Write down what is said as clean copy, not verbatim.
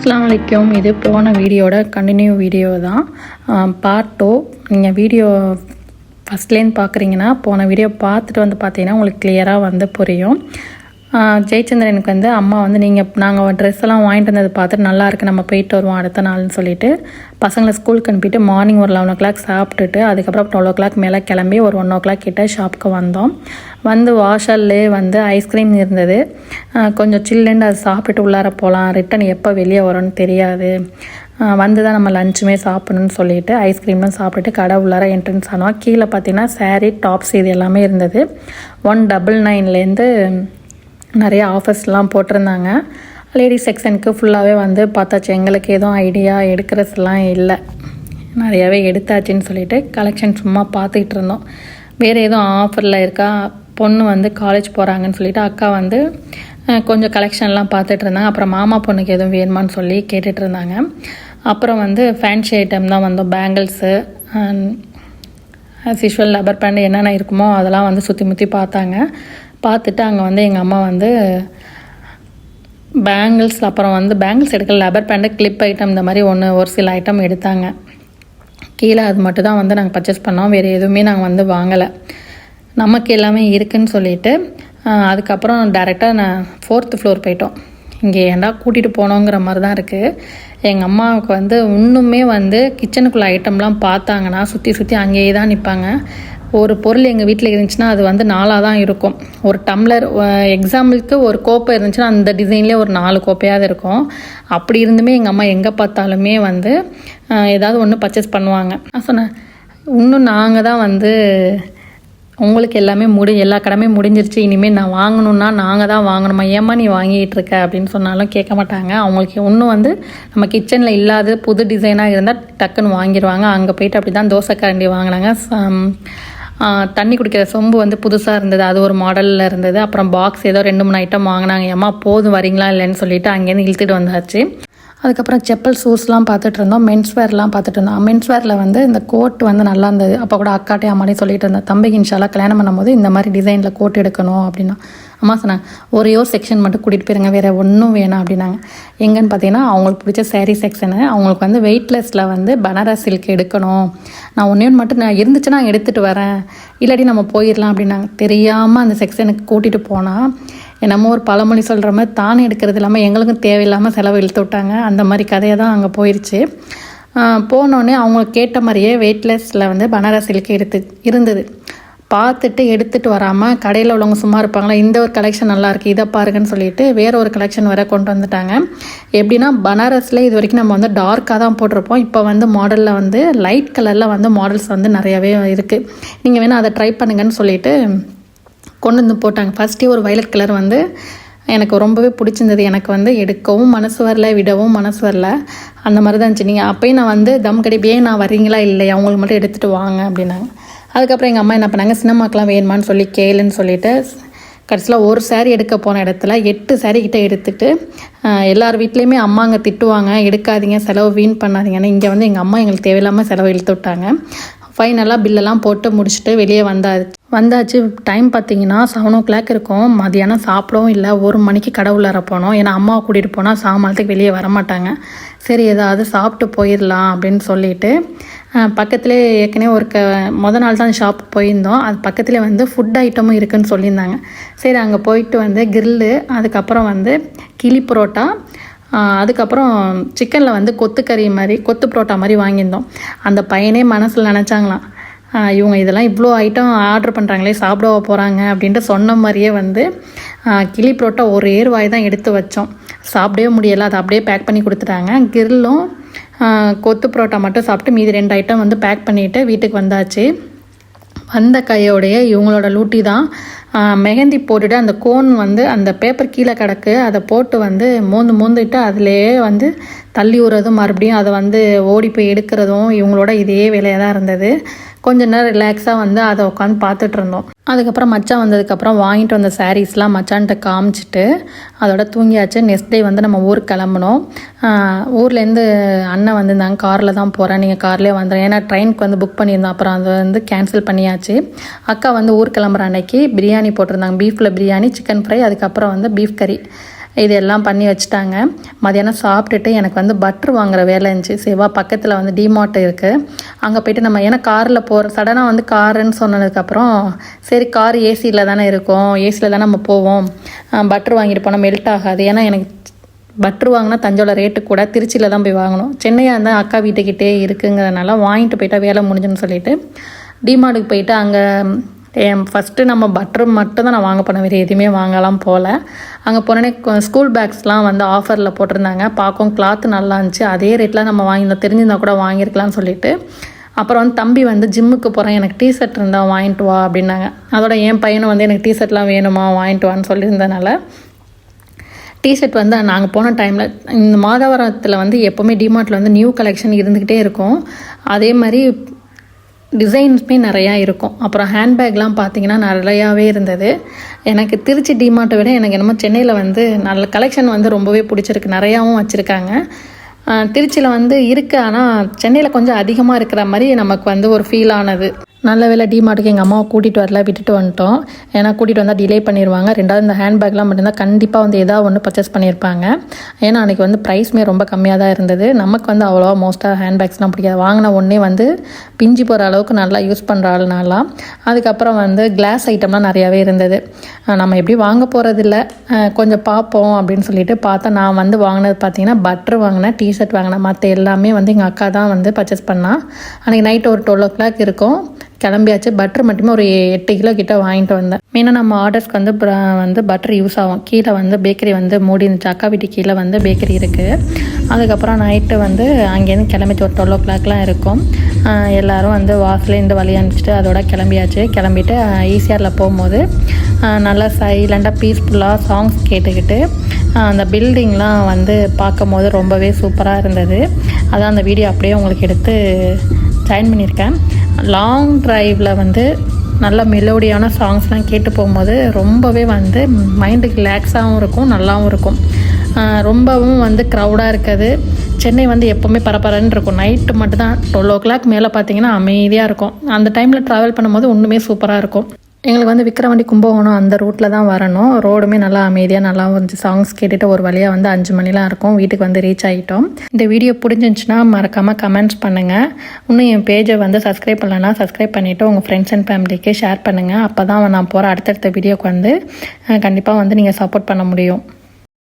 அஸ்ஸலாமு அலைக்கும். இது போன வீடியோட கண்டினியூ வீடியோ தான், பார்ட் 2. நீங்கள் வீடியோ ஃபஸ்ட்லேருந்து பார்க்குறீங்கன்னா போன வீடியோ பார்த்துட்டு வந்து பார்த்தீங்கன்னா உங்களுக்கு கிளியராக வந்து புரியும். ஜெயச்சந்திரனுக்கு வந்து அம்மா வந்து நாங்கள் ட்ரெஸ் எல்லாம் வாங்கிட்டு வந்தது பார்த்துட்டு நல்லா இருக்குது, நம்ம போயிட்டு வருவோம் அடுத்த நாள்னு சொல்லிட்டு பசங்களை ஸ்கூலுக்கு அனுப்பிட்டு மார்னிங் ஒரு 11 o'clock சாப்பிட்டுட்டு அதுக்கப்புறம் 12 o'clock மேலே கிளம்பி ஒரு 1 o'clock கிட்ட ஷாப்புக்கு வந்தோம். வந்து வாஷல்லே வந்து ஐஸ்கிரீம் இருந்தது, கொஞ்சம் சில்லுன்னு அது சாப்பிட்டுட்டு உள்ளார போகலாம், ரிட்டன் எப்போ வெளியே வரோன்னு தெரியாது, வந்து தான் நம்ம லஞ்சுமே சாப்பிடணும்னு சொல்லிட்டு ஐஸ்கிரீம்லாம் சாப்பிட்டுட்டு கடை உள்ளார என்ட்ரன்ஸ் ஆனோம். கீழே பார்த்தீங்கன்னா சாரீ டாப்ஸ் இது எல்லாமே இருந்தது. 199லேருந்து நிறைய ஆஃபர்ஸ்லாம் போட்டிருந்தாங்க. லேடிஸ் செக்ஷனுக்கு ஃபுல்லாகவே வந்து பார்த்தாச்சு. எங்களுக்கு எதுவும் ஐடியா எடுக்கிறதுலாம் இல்லை, நிறையாவே எடுத்தாச்சுன்னு சொல்லிட்டு கலெக்ஷன் சும்மா பார்த்துக்கிட்டு இருந்தோம். வேறு எதுவும் ஆஃபரில் இருக்கா, பொண்ணு வந்து காலேஜ் போகிறாங்கன்னு சொல்லிட்டு அக்கா வந்து கொஞ்சம் கலெக்ஷன்லாம் பார்த்துட்டு இருந்தாங்க. அப்புறம் மாமா பொண்ணுக்கு எதுவும் வேணுமான்னு சொல்லி கேட்டுட்டு இருந்தாங்க. அப்புறம் வந்து ஃபேன்சி ஐட்டம் தான் வந்தோம். Bangles as usual rubber band என்னென்ன இருக்குமோ அதெல்லாம் வந்து சுற்றி முற்றி பார்த்தாங்க. பார்த்துட்டு அங்கே வந்து எங்கள் அம்மா வந்து பேங்கிள்ஸ், அப்புறம் வந்து பேங்கிள்ஸ் எடுக்கல, லப்பர் பேண்டு, கிளிப் ஐட்டம் இந்த மாதிரி ஒரு சில ஐட்டம் எடுத்தாங்க. கீழே அது மட்டும் தான் வந்து நாங்கள் பர்ச்சேஸ் பண்ணோம், வேறு எதுவுமே நாங்கள் வந்து வாங்கலை. நமக்கு எல்லாமே இருக்குதுன்னு சொல்லிவிட்டு அதுக்கப்புறம் டேரெக்டாக நான் 4th floor போயிட்டோம். இங்கே ஏன்டா கூட்டிகிட்டு போனோங்கிற மாதிரி தான் இருக்குது. எங்கள் அம்மாவுக்கு வந்து இன்னுமே வந்து கிச்சனுக்குள்ளே ஐட்டம்லாம் பார்த்தாங்கன்னா சுற்றி சுற்றி அங்கேயே தான் நிற்பாங்க. ஒரு பொருள் எங்கள் வீட்டில் இருந்துச்சுன்னா அது வந்து 4 தான் இருக்கும். ஒரு டம்ளர் எக்ஸாம்பிளுக்கு ஒரு கோப்பை இருந்துச்சுன்னா அந்த டிசைன்லேயே ஒரு 4 கோப்பையாவது இருக்கும். அப்படி இருந்துமே எங்கள் அம்மா எங்கே பார்த்தாலுமே வந்து ஏதாவது ஒன்று பர்ச்சேஸ் பண்ணுவாங்க. நான் சொன்னேன், இன்னும் நாங்கள் தான் வந்து உங்களுக்கு எல்லாமே எல்லா கடமையும் முடிஞ்சிருச்சு, இனிமேல் நான் வாங்கணுன்னா நாங்கள் தான் வாங்கணுமா, ஏம்மா நீ வாங்கிட்டு இருக்க அப்படின்னு சொன்னாலும் கேட்க மாட்டாங்க. அவங்களுக்கு இன்னும் வந்து நம்ம கிச்சனில் இல்லாத புது டிசைனாக இருந்தால் டக்குன்னு வாங்கிடுவாங்க. அங்கே போயிட்டு அப்படி தான் தோசை கரண்டி வாங்கினாங்க. தண்ணி குடிக்கிற சொம்பு வந்து புதுசாக இருந்தது, அது ஒரு மாடலில் இருந்தது. அப்புறம் பாக்ஸ் ஏதோ 2-3 ஐட்டம் வாங்கினாங்க. ஏம்மா போதும் வரீங்களா இல்லைன்னு சொல்லிட்டு அங்கேருந்து இழுத்துட்டு வந்தாச்சு. அதுக்கப்புறம் செப்பல் ஷூஸ்லாம் பார்த்துட்டு இருந்தோம், மென்ஸ்வேர்லாம் பார்த்துட்டு இருந்தோம். மென்ஸ்வேரில் வந்து இந்த கோட் வந்து நல்லா இருந்தது. அப்போ கூட அக்காட்டே அம்மாட்டே சொல்லிட்டு இருந்தேன், தம்பிக்கு இன்ஷால்லா கல்யாணம் பண்ணும்போது இந்த மாதிரி டிசைனில் கோட் எடுக்கணும் அப்படின்னா. அம்மா சொன்னாங்க, ஒரே ஒரு செக்ஷன் மட்டும் கூட்டிகிட்டு போயிருங்க, வேறு ஒன்றும் வேணாம் அப்படின்னாங்க. எங்கன்னு பார்த்தீங்கன்னா அவங்களுக்கு பிடிச்ச சாரீ செக்ஷனு. அவங்களுக்கு வந்து வெயிட்லெஸில் வந்து பனாரஸ் சில்க் எடுக்கணும், நான் ஒன்றே மட்டும் நான் இருந்துச்சுன்னா எடுத்துகிட்டு வரேன், இல்லாட்டி நம்ம போயிடலாம் அப்படின்னாங்க. தெரியாமல் அந்த செக்ஷனுக்கு கூட்டிகிட்டு போனால் என்னமோ ஒரு பழமொழி சொல்கிற மாதிரி தானே எடுக்கிறது இல்லாமல் எங்களுக்கும் தேவையில்லாமல் செலவு இழுத்து விட்டாங்க. அந்த மாதிரி கதையை தான் அங்கே போயிடுச்சு. போனோடனே அவங்க கேட்ட மாதிரியே வெயிட்லெஸில் வந்து பனாரஸ் சில்க் இருந்தது. பார்த்துட்டு எடுத்துகிட்டு வராமல் கடையில் உள்ளவங்க சும்மா இருப்பாங்களா, இந்த ஒரு கலெக்ஷன் நல்லாயிருக்கு இதை பாருங்கன்னு சொல்லிட்டு வேறு ஒரு கலெக்ஷன் வர கொண்டு வந்துட்டாங்க. எப்படின்னா பனாரஸில் இது வரைக்கும் நம்ம வந்து டார்க்காக தான் போட்டிருப்போம், இப்போ வந்து மாடலில் வந்து லைட் கலரில் வந்து மாடல்ஸ் வந்து நிறையாவே இருக்குது, நீங்கள் வேணால் அதை ட்ரை பண்ணுங்கன்னு சொல்லிட்டு கொண்டு வந்து போட்டாங்க. ஃபஸ்ட்டே ஒரு வயலட் கலர் வந்து எனக்கு ரொம்பவே பிடிச்சிருந்தது. எனக்கு வந்து எடுக்கவும் மனசு வரல, விடவும் மனசு வரல, அந்த மாதிரி தான் இருந்துச்சு. நீங்கள் அப்போயும் நான் வந்து தம் கடிப்பே நான் வரீங்களா இல்லையா, அவங்களுக்கு மட்டும் எடுத்துகிட்டு வாங்க அப்படின்னாங்க. அதுக்கப்புறம் எங்கள் அம்மா என்ன பண்ணாங்க, சினிமாக்கெலாம் வேணுமான்னு சொல்லி கேளுன்னு சொல்லிட்டு கடைசியில் ஒரு சாரீ எடுக்க போன இடத்துல 8 சாரீ கிட்டே எடுத்துகிட்டு எல்லார் வீட்லேயுமே அம்மாங்க திட்டுவாங்க, எடுக்காதீங்க செலவு வீண் பண்ணாதீங்கன்னு. இங்கே வந்து எங்கள் அம்மா எங்களுக்கு தேவையில்லாமல் செலவு இழுத்து விட்டாங்க. ஃபைனலாக பில்லெல்லாம் போட்டு முடிச்சுட்டு வெளியே வந்தாச்சு. டைம் பார்த்திங்கன்னா 7 o'clock இருக்கும். மதியானம் சாப்பிடவும் இல்லை, 1 மணிக்கு கடை உள்ளார போனோம். ஏன்னா அம்மாவை கூட்டிகிட்டு போனால் சாமானத்துக்கு வெளியே வரமாட்டாங்க. சரி ஏதாவது சாப்பிட்டு போயிடலாம் அப்படின்னு சொல்லிட்டு பக்கத்துலேயே ஏற்கனவே மொதல் நாள் தான் ஷாப்புக்கு போயிருந்தோம், அது பக்கத்துலேயே வந்து ஃபுட் ஐட்டமும் இருக்குதுன்னு சொல்லியிருந்தாங்க. சரி அங்கே போயிட்டு வந்து கிரில்லு, அதுக்கப்புறம் வந்து கிளி புரோட்டா, அதுக்கப்புறம் சிக்கனில் வந்து கொத்து புரோட்டா மாதிரி வாங்கியிருந்தோம். அந்த பையனே மனசில் நினச்சாங்களாம், இவங்க இதெல்லாம் இவ்வளோ ஐட்டம் ஆர்டர் பண்ணுறாங்களே சாப்பிடவா போகிறாங்க அப்படின்ட்டு சொன்ன மாதிரியே வந்து கிளி புரோட்டா ஒரு வாய் தான் எடுத்து வச்சோம், சாப்பிடவே முடியலை, அதை அப்படியே பேக் பண்ணி கொடுத்துட்டாங்க. கிரில்லும் கொத்து புரோட்டா மட்டும் சாப்பிட்டு மீதி 2 ஐட்டம் வந்து பேக் பண்ணிவிட்டு வீட்டுக்கு வந்தாச்சு. வந்த கையோடைய இவங்களோட லூட்டி தான், மெஹந்தி போட்டுட்டு அந்த கோன் வந்து அந்த பேப்பர் கீழே கிடக்கு, அதை போட்டு வந்து மோந்துட்டு அதிலேயே வந்து தள்ளி விடுறதும் மறுபடியும் அதை வந்து ஓடி போய் எடுக்கிறதும் இவங்களோட இதே வேலையாக தான் இருந்தது. கொஞ்ச நேரம் ரிலாக்ஸாக வந்து அதை உட்காந்து பார்த்துட்டு இருந்தோம். அதுக்கப்புறம் மச்சான் வந்ததுக்கப்புறம் வாங்கிட்டு வந்த சாரீஸ்லாம் மச்சான்கிட்ட காமிச்சிட்டு அதோட தூங்கியாச்சு. நெக்ஸ்ட் டே வந்து நம்ம ஊருக்கு கிளம்புனோம். ஊர்லேருந்து அண்ணன் வந்திருந்தாங்க, காரில் தான் போகிறேன், நீங்கள் கார்லேயே வந்துடுறேன், ஏன்னா ட்ரெயினுக்கு வந்து புக் பண்ணியிருந்தோம், அப்புறம் அதை வந்து கேன்சல் பண்ணியாச்சு. அக்கா வந்து ஊர் கிளம்புற அன்னைக்கு பிரியாணி போட்டிருந்தாங்க, பீஃபில் பிரியாணி, சிக்கன் ஃப்ரை, அதுக்கப்புறம் வந்து பீஃப் கறி. இது எல்லாம் பண்ணி வச்சுட்டாங்க. மதியானம் சாப்பிட்டுட்டு எனக்கு வந்து பட்ரு வாங்குற வேலை இருந்துச்சு. சிவா பக்கத்தில் வந்து டிமார்ட் இருக்குது, அங்கே போய்ட்டு நம்ம ஏன்னா காரில் போகிற சடனாக வந்து காருன்னு சொன்னதுக்கப்புறம் சரி கார் ஏசியில் தானே இருக்கும், ஏசியில் தானே நம்ம போவோம், பட்ரு வாங்கிட்டு போனால் மெல்ட் ஆகாது. ஏன்னா எனக்கு பட்ரு வாங்கினா தஞ்சாவூர் ரேட்டு கூட, திருச்சியில் தான் போய் வாங்கணும். சென்னையாக இருந்தால் அக்கா வீட்டுக்கிட்டே இருக்குங்கிறதுனால வாங்கிட்டு போயிட்டா வேலை முடிஞ்சுன்னு சொல்லிவிட்டு டிமார்ட்டுக்கு போயிட்டு அங்கே ஃபஸ்ட்டு நம்ம பட்ரு மட்டும் தான் நான் வாங்க போனேன், வேறு எதுவுமே வாங்கலாம் போகல. அங்கே போனோடனே ஸ்கூல் பேக்ஸ்லாம் வந்து ஆஃபரில் போட்டிருந்தாங்க, பார்க்கவும் கிளாத்து நல்லா இருந்துச்சு. அதே ரேட்டில் நம்ம வாங்கியிருந்தோம், தெரிஞ்சிருந்தால் கூட வாங்கியிருக்கலாம்னு சொல்லிட்டு அப்புறம் வந்து தம்பி வந்து ஜிம்முக்கு போகிறேன், எனக்கு டிஷர்ட் இருந்தால் வாங்கிட்டு வா அப்படின்னாங்க. அதோட என் பையனும் வந்து எனக்கு டிஷர்ட்லாம் வேணுமா வாங்கிட்டு வான்னு சொல்லியிருந்தனால டிஷர்ட் வந்து நாங்கள் போன டைமில் இந்த மாதவரத்தில் வந்து எப்போவுமே டிமார்ட்டில் வந்து நியூ கலெக்ஷன் இருந்துக்கிட்டே இருக்கும். அதே மாதிரி டிசைன்ஸுமே நிறையா இருக்கும். அப்புறம் ஹேண்ட்பேக்லாம் பார்த்திங்கன்னா நிறையாவே இருந்தது. எனக்கு திருச்சி டிமார்ட்டை விட எனக்கு என்னமோ சென்னையில் வந்து நல்ல கலெக்ஷன் வந்து ரொம்பவே பிடிச்சிருக்கு, நிறையாவும் வச்சுருக்காங்க. திருச்சியில் வந்து இருக்குது, ஆனால் சென்னையில் கொஞ்சம் அதிகமாக இருக்கிற மாதிரி நமக்கு வந்து ஒரு ஃபீல் ஆனது. நல்ல வேலை டிமார்ட்டுக்கு எங்கள் அம்மாவை கூட்டிகிட்டு வரல, விட்டுட்டு வந்துட்டோம். ஏன்னா கூட்டிகிட்டு வந்தால் டிலே பண்ணிடுவாங்க. ரெண்டாவது இந்த ஹேண்ட்பேக்லாம் மட்டும்தான் கண்டிப்பாக வந்து ஏதாவது ஒன்று பர்ச்சேஸ் பண்ணியிருப்பாங்க. ஏன்னா அன்றைக்கி வந்து ப்ரைஸுமே ரொம்ப கம்மியாக தான் இருந்தது. நமக்கு வந்து அவ்வளோவா மோஸ்ட்டாக ஹேண்ட்பேக்ஸ்லாம் பிடிக்காது. வாங்கின ஒன்றே வந்து பிஞ்சு போகிற அளவுக்கு நல்லா யூஸ் பண்ணுற ஆளுனாலாம். அதுக்கப்புறம் வந்து கிளாஸ் ஐட்டம்லாம் நிறையாவே இருந்தது. நம்ம எப்படி வாங்க போகிறதில்ல, கொஞ்சம் பார்ப்போம் அப்படின்னு சொல்லிட்டு பார்த்தா நான் வந்து வாங்கினது பார்த்திங்கன்னா பட்ரு வாங்கினேன், டிஷர்ட் வாங்கினேன். மற்ற எல்லாமே வந்து எங்கள் அக்கா தான் வந்து பர்ச்சேஸ் பண்ணால். அன்றைக்கி நைட்டு ஒரு 12 o'clock இருக்கும், கிளம்பியாச்சு. பட்ரு மட்டுமே ஒரு 8 கிலோ கிட்ட வாங்கிட்டு வந்தேன். மெயினாக நம்ம ஆர்டர்ஸ்க்கு வந்து பட்ரு யூஸ் ஆகும். கீழே வந்து பேக்கரி வந்து மூடி இருந்துச்சு, அக்கா வீட்டு கீழே வந்து பேக்கரி இருக்குது. அதுக்கப்புறம் நைட்டு வந்து அங்கேருந்து கிளம்பிட்டு ஒரு 12 o'clockலாம் இருக்கும். எல்லோரும் வந்து வாசலே இந்த வழி அனுப்பிச்சிட்டு அதோட கிளம்பியாச்சு. கிளம்பிட்டு ஈசிஆரில் போகும்போது நல்லா சைலண்டாக பீஸ்ஃபுல்லாக சாங்ஸ் கேட்டுக்கிட்டு அந்த பில்டிங்லாம் வந்து பார்க்கும் போது ரொம்பவே சூப்பராக இருந்தது. அதான் அந்த வீடியோ அப்படியே உங்களுக்கு எடுத்து ஜாயின் பண்ணியிருக்கேன். லாங் ட்ரைவில் வந்து நல்ல மெலோடியான சாங்ஸ்லாம் கேட்டு போகும்போது ரொம்பவே வந்து மைண்டுக்கு ரிலாக்ஸாகவும் இருக்கும், நல்லாவும் இருக்கும். ரொம்பவும் வந்து க்ரௌடாக இருக்காது. சென்னை வந்து எப்போவுமே பரபரன்னு இருக்கும். நைட்டு மட்டும்தான் 12 o'clock மேலே பார்த்திங்கன்னா அமைதியாக இருக்கும். அந்த டைமில் ட்ராவல் பண்ணும்போது ஒன்றுமே சூப்பராக இருக்கும். எங்களுக்கு வந்து விக்கிரவாண்டி கும்பகோணம் அந்த ரூட்டில் தான் வரணும். ரோடுமே நல்லா அமைதியாக நல்லா இருந்துச்சு. சாங்ஸ் கேட்டுட்டு ஒரு வழியாக வந்து 5 மணிலாம் இருக்கும், வீட்டுக்கு வந்து ரீச் ஆகிட்டோம். இந்த வீடியோ பிடிச்சிருந்துச்சுன்னா மறக்காமல் கமெண்ட்ஸ் பண்ணுங்கள். இன்னும் என் பேஜை வந்து சப்ஸ்கிரைப் பண்ணலன்னா சப்ஸ்கிரைப் பண்ணிவிட்டு உங்கள் ஃப்ரெண்ட்ஸ் அண்ட் ஃபேமிலிக்கு ஷேர் பண்ணுங்கள். அப்போ தான் நான் போகிற அடுத்தடுத்த வீடியோக்கு வந்து கண்டிப்பாக வந்து நீங்கள் சப்போர்ட் பண்ண முடியும்.